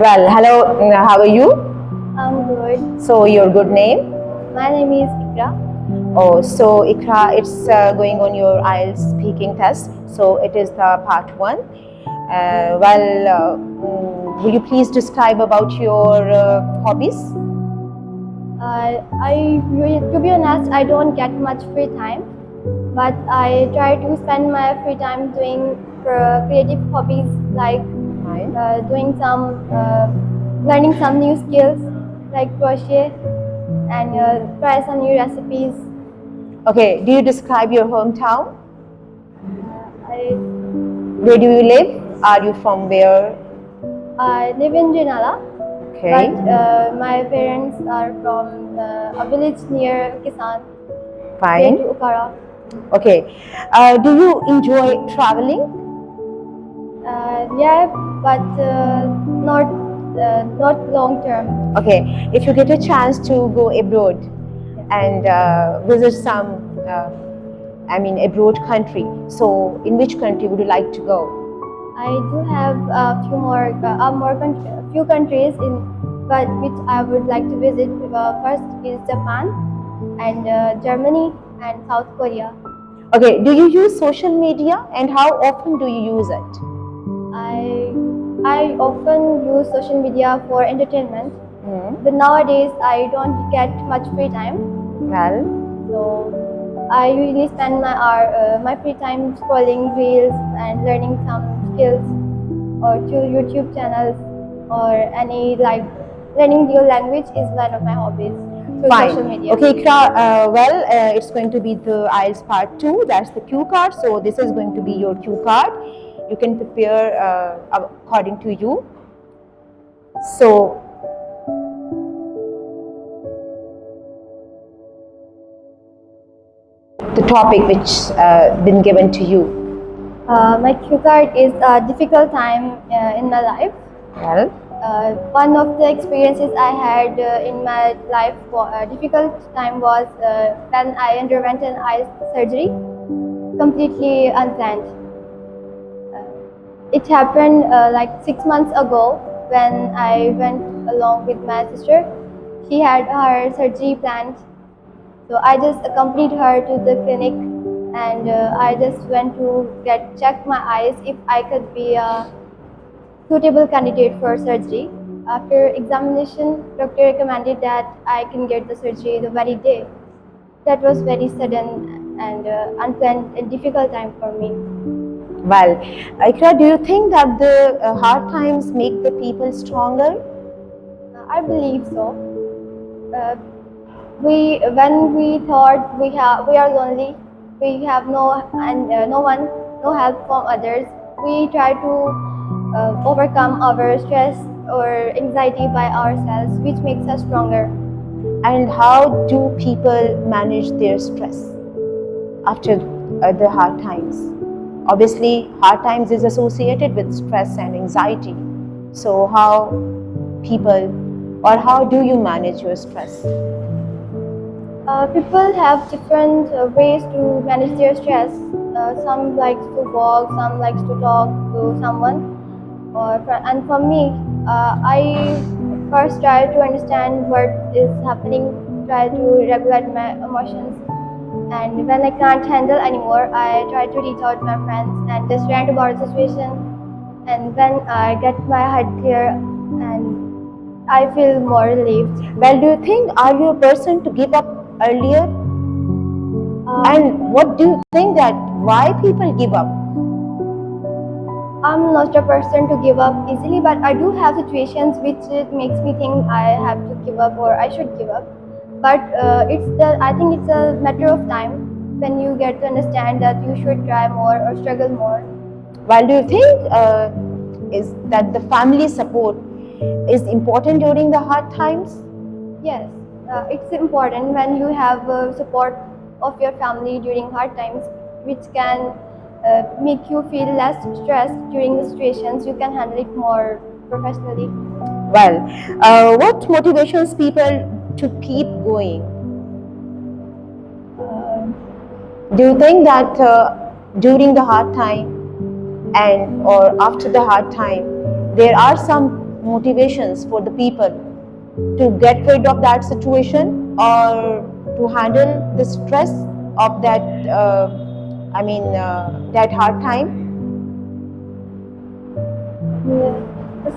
Well, hello, how are you? I'm good. So, your good name? My name is Ikra. Oh, so Ikra, it's going on your IELTS speaking test. So, it is the part one. Will you please describe about your hobbies? To be honest, I don't get much free time, but I try to spend my free time doing creative hobbies like Fine. learning some new skills like crochet and try some new recipes. Okay, do you describe your hometown? I Where do you live? Are you from where? I live in Janala, Okay. but my parents are from a village near Kisan, near Fine. to Ukara. Okay. Do you enjoy traveling? Yeah, but not long term. Okay. If you get a chance to go abroad and visit some, abroad country. So, in which country would you like to go? I do have few countries but which I would like to visit. First is Japan and Germany and South Korea. Okay. Do you use social media and how often do you use it? I often use social media for entertainment, but nowadays I don't get much free time. Well, So I usually spend my free time scrolling reels and learning some skills or to YouTube channels or any like learning new language is one of my hobbies through fine. social media. Okay, Ikra, it's going to be the IELTS part 2. That's the cue card. So this is going to be your cue card. You can prepare according to you. So the topic which been given to you. My cue card is a difficult time in my life. Well, One of the experiences I had in my life, difficult time was when I underwent an eye surgery, completely unplanned. It happened like 6 months ago when I went along with my sister. She had her surgery planned, so I just accompanied her to the clinic, and I just went to check my eyes if I could be a suitable candidate for surgery. After examination, doctor recommended that I can get the surgery the very day. That was very sudden and unplanned and difficult time for me. well, Ikra, do you think that the hard times make the people stronger? I believe so. When we thought we are lonely, we have no one, no help from others. We try to overcome our stress or anxiety by ourselves, which makes us stronger. And how do people manage their stress after the hard times? Obviously, hard times is associated with stress and anxiety. So how do you manage your stress? People have different ways to manage their stress. Some likes to walk, some likes to talk to someone. And for me, I first try to understand what is happening, try to regulate my emotions. And when I can't handle anymore, I try to reach out to my friends and just rant about the situation. And when I get my head clear, and I feel more relieved. Well, do you think are you a person to give up earlier? And what do you think that why people give up? I'm not a person to give up easily, but I do have situations which it makes me think I have to give up or I should give up. But I think it's a matter of time when you get to understand that you should try more or struggle more. Well, do you think is that the family support is important during the hard times? Yes, it's important when you have support of your family during hard times, which can make you feel less stressed during the situations. You can handle it more professionally. Well, what motivations people to keep going? Do you think that during the hard time and or after the hard time, there are some motivations for the people to get rid of that situation or to handle the stress of that, that hard time? Yeah.